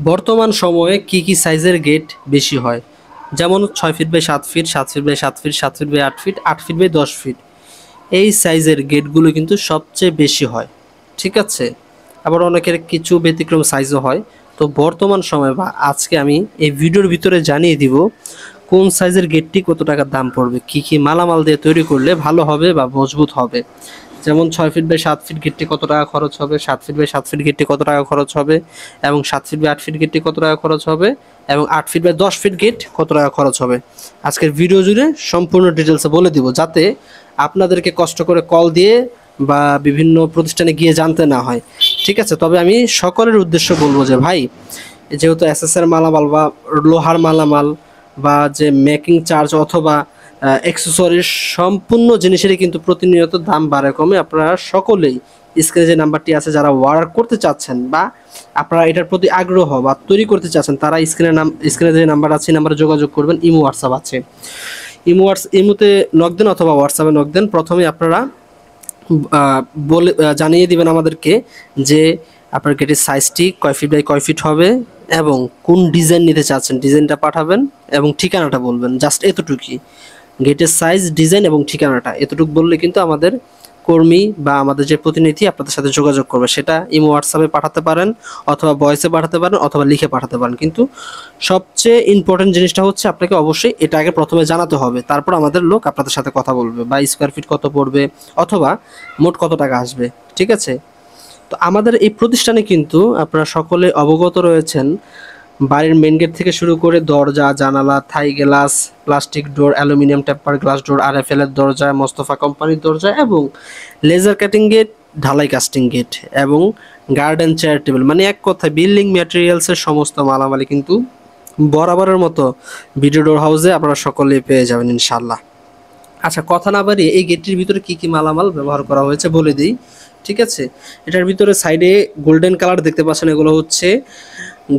বর্তমান সময়ে কি সাইজের গেট বেশি হয়? যেমন 6 feet by 7 feet, 7 feet by 7 feet, 7 feet by 8 feet, 8 feet by 10 feet. এই সাইজের গেটগুলো কিন্তু সবচেয়ে বেশি হয়। ঠিক আছে? আবার অনেকের কিছু ব্যতিক্রম সাইজও হয়। তো বর্তমান সময়ে বা আজকে আমি এই ভিডিওর ভিতরে জানিয়ে দিব কোন সাইজের গেটটি কত টাকার দাম পড়বে, কি মালামাল দিয়ে তৈরি করলে ভালো হবে বা মজবুত হবে। যেমন 6 ফিট বাই 7 ফিট গেটটি কত টাকা খরচ হবে, 7 ফিট বাই 7 ফিট গেটটি কত টাকা খরচ হবে, এবং 7 ফিট বাই 8 ফিট গেটটি কত টাকা খরচ হবে, এবং 8 ফিট বাই 10 ফিট গেট কত টাকা খরচ হবে। আজকের ভিডিও জুড়ে সম্পূর্ণ ডিটেলসে বলে দিব, যাতে আপনাদেরকে কষ্ট করে কল দিয়ে বা বিভিন্ন প্রতিষ্ঠানে গিয়ে জানতে না হয়। ঠিক আছে? তবে আমি সকলের উদ্দেশ্য বলবো যে ভাই, যেহেতু এসএসের মালামাল বা লোহার মালামাল বা যে মেকিং চার্জ অথবা অ্যাক্সেসরিজ সম্পূর্ণ জিনিসেরই কিন্তু প্রতিনিয়ত দাম বাড়ে কমে। আপনারা সকলেই স্ক্রিনে যে নাম্বারটি আছে, যারা অর্ডার করতে চাচ্ছেন বা আপনারা এটার প্রতি আগ্রহ বা তৈরি করতে চাচ্ছেন, তারা স্ক্রিনে যে নাম্বার আছে নাম্বারে যোগাযোগ করবেন। ইমো হোয়াটসঅ্যাপ আছে, ইমোতে নক দেন অথবা হোয়াটসঅ্যাপে নক দেন। প্রথমে আপনারা বলে জানিয়ে দিবেন আমাদেরকে যে আপনার গেটের সাইজটি কয় ফিট বাই কয় ফিট হবে এবং কোন ডিজাইন নিতে চাচ্ছেন, ডিজাইনটা পাঠাবেন এবং ঠিকানাটা বলবেন। জাস্ট এতটুকুই, গেটের সাইজ, ডিজাইন এবং ঠিকানাটা এতটুকু বললে কিন্তু আমাদের কর্মী বা আমাদের যে প্রতিনিধি আপনাদের সাথে যোগাযোগ করবে। সেটা ইমো হোয়াটসঅ্যাপে পাঠাতে পারেন অথবা ভয়েসে পাঠাতে পারেন অথবা লিখে পাঠাতে পারেন। কিন্তু সবচেয়ে ইম্পর্টেন্ট জিনিসটা হচ্ছে আপনাকে অবশ্যই এটা আগে প্রথমে জানাতে হবে, তারপর আমাদের লোক আপনাদের সাথে কথা বলবে বা স্কোয়ার ফিট কত পড়বে অথবা মোট কত টাকা আসবে। ঠিক আছে? তো আমাদের এই প্রতিষ্ঠানে কিন্তু আপনারা সকলে অবগত রয়েছেন, বাড়ির মেন গেট থেকে শুরু করে দরজা, জানালা, থাই গ্লাস, প্লাস্টিক ডোর, aluminium temper glass door, RFL এর দরজা, মোস্তফা কোম্পানির দরজা এবং লেজার কাটিং গেট, ঢালাই কাস্টিং গেট এবং গার্ডেন চেয়ার টেবিল, মানে এক কথায় বিল্ডিং ম্যাটেরিয়ালসের সমস্ত মালামালি কিন্তু বরাবরের মতো ভিডিও ডোর হাউসে আপনারা সকলেই পেয়ে যাবেন ইনশাল্লাহ। আচ্ছা, কথা না বাড়িয়ে এই গেটটির ভিতরে কি মালামাল ব্যবহার করা হয়েছে বলে দিই। ঠিক আছে? এটার ভিতরে সাইডে গোল্ডেন কালার দেখতে পাচ্ছেন, এগুলো হচ্ছে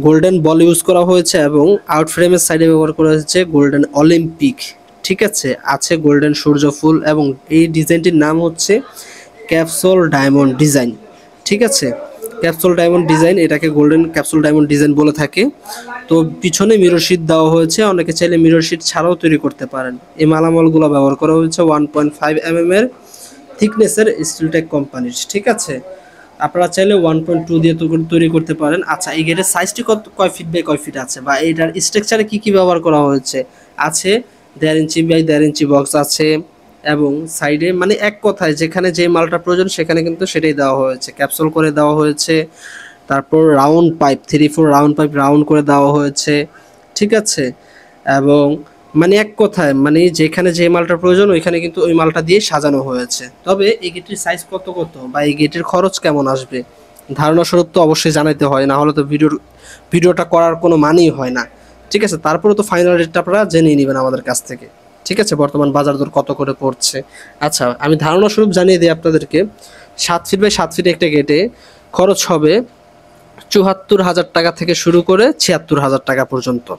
গোল্ডেন বল ইউজ করা হয়েছে এবং আউট ফ্রেমের সাইডে ব্যবহার করা হয়েছে গোল্ডেন অলিম্পিক। ঠিক আছে? আছে গোল্ডেন সূর্যফুল এবং এই ডিজাইনটির নাম হচ্ছে ক্যাপসুল ডায়মন্ড ডিজাইন। ঠিক আছে? ক্যাপসুল ডায়মন্ড ডিজাইন, এটাকে গোল্ডেন ক্যাপসুল ডায়মন্ড ডিজাইন বলে থাকে। তো পিছনে মিরর শিট দেওয়া হয়েছে, অনেকে চাইলে মিরর শিট ছাড়াও তৈরি করতে পারেন। এই মালামালগুলো ব্যবহার করা হয়েছে 1.5 এর থিকনেসের স্টিলটেক কোম্পানির। ঠিক আছে? আপনারা চাইলে 1.2 দিয়ে তৈরি করতে পারেন। আচ্ছা, এই গেটের সাইজটি কয় ফিট বাই কয় ফিট আছে বা এটার স্ট্রাকচারে কি ব্যবহার করা হয়েছে? আছে 1.5 ইঞ্চি বাই 1.5 ইঞ্চি বক্স আছে এবং সাইডে, মানে এক কথায় যেখানে যে মালটা প্রয়োজন সেখানে কিন্তু সেটাই দেওয়া হয়েছে, ক্যাপসুল করে দেওয়া হয়েছে। তারপর round pipe, 3-4 round pipe round করে দেওয়া হয়েছে। ঠিক আছে? এবং মানে এক কথায়, মানে যেখানে যে মালটা প্রয়োজন ওইখানে কিন্তু ওই মালটা দিয়ে সাজানো হয়েছে। তবে এই গেটের সাইজ কত বা এই গেটের খরচ কেমন আসবে, ধারণা স্বরূপ তো অবশ্যই জানাইতে হয়, না হলে তো ভিডিওটা করার কোনো মানেই হয় না। ঠিক আছে? তারপরে তো ফাইনাল রেটটা আপনারা জেনে নেবেন আমাদের কাছ থেকে। ঠিক আছে? বর্তমান বাজার দর কত করে পড়ছে। আচ্ছা, আমি ধারণা স্বরূপ জানিয়ে দিই আপনাদেরকে, 7 ফিট বাই 7 ফিট একটা গেটে খরচ হবে ৭৪,০০০ টাকা থেকে শুরু করে ৭৬,০০০ টাকা পর্যন্ত।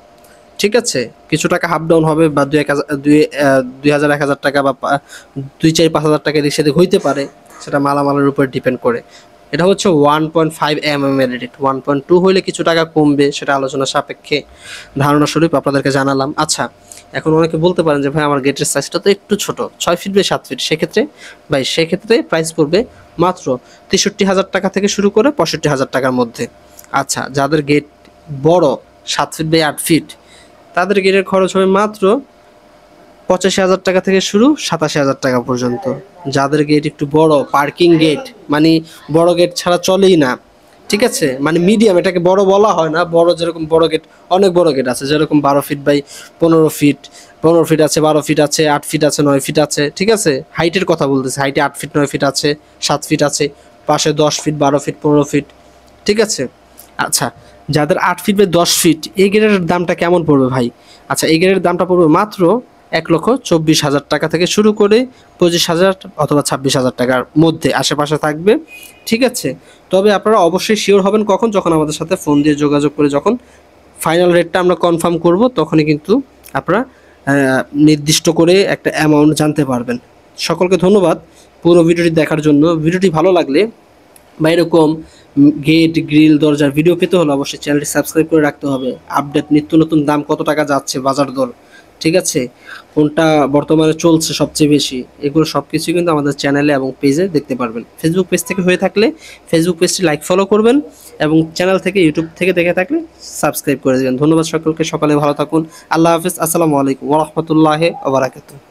ঠিক আছে? কিছু টাকা হাফ ডাউন হবে বা ২,০০০-১,০০০ টাকা বা ২-৪-৫,০০০ টাকা এদিক সেদিক হইতে পারে, সেটা মালামালের উপর ডিপেন্ড করে। এটা হচ্ছে 1.5 এর রেট। 1.2 হইলে কিছু টাকা কমবে, সেটা আলোচনা সাপেক্ষে ধারণা স্বরূপ আপনাদেরকে জানালাম। আচ্ছা, এখন অনেকে বলতে পারেন যে ভাই আমার গেটের সাইজটা তো একটু ছোট, 6 ফিট বাই 7 ফিট, সেক্ষেত্রে প্রাইস পড়বে মাত্র ৬৩,০০০ টাকা থেকে শুরু করে ৬৫,০০০ টাকার মধ্যে। আচ্ছা, যাদের গেট বড় 7 ফিট বাই 8 ফিট, তাদের গেটের খরচ হবে মাত্র ৮৫,০০০ টাকা থেকে শুরু ৮৭,০০০ টাকা পর্যন্ত। যাদের গেট একটু বড়, পার্কিং গেট, মানে বড় গেট ছাড়া চলেই না। ঠিক আছে? মানে মিডিয়াম, এটাকে বড় বলা হয় না, বড় যেরকম বড় গেট, অনেক বড় গেট আছে যেরকম 12 ফিট বাই 15 ফিট, 15 ফিট আছে, 12 ফিট আছে, 8 ফিট আছে, 9 ফিট আছে। ঠিক আছে? হাইটের কথা বলতেছে, হাইটে 8 ফিট, 9 ফিট আছে, 7 ফিট আছে, পাশে 10 ফিট, 12 ফিট, 15 ফিট। ঠিক আছে? আচ্ছা, যাদের 8 ফিট বাই 10 ফিট, এই গেটের দামটা কেমন পড়বে ভাই? আচ্ছা, এই গেটের দামটা পড়বে মাত্র ১,২৪,০০০ টাকা থেকে শুরু করে ২৫,০০০ অথবা ২৬,০০০ টাকার মধ্যে আশেপাশে থাকবে। ঠিক আছে? তবে আপনারা অবশ্যই শিওর হবেন কখন? যখন আমাদের সাথে ফোন দিয়ে যোগাযোগ করে যখন ফাইনাল রেটটা আমরা কনফার্ম করব, তখনই কিন্তু আপনারা নির্দিষ্ট করে একটা অ্যামাউন্ট জানতে পারবেন। সকলকে ধন্যবাদ পুরো ভিডিওটি দেখার জন্য। ভিডিওটি ভালো লাগলে বা এরকম গেট গ্রিল দরজার ভিডিও পেতে হলে অবশ্যই চ্যানেলটি সাবস্ক্রাইব করে রাখতে হবে। আপডেট নিত্য নতুন দাম কত টাকা যাচ্ছে বাজার দর, ঠিক আছে, কোনটা বর্তমানে চলছে সবচেয়ে বেশি, এগুলো সব কিছুই কিন্তু আমাদের চ্যানেলে এবং পেজে দেখতে পারবেন। ফেসবুক পেজ থেকে হয়ে থাকলে ফেসবুক পেজটি লাইক ফলো করবেন এবং চ্যানেল থেকে ইউটিউব থেকে দেখে থাকলে সাবস্ক্রাইব করে দেবেন। ধন্যবাদ সকলকে, সকালে ভালো থাকুন। আল্লাহ হাফিজ। আসসালামু আলাইকুম ওয়া রাহমাতুল্লাহি ওয়া বারাকাতুহু।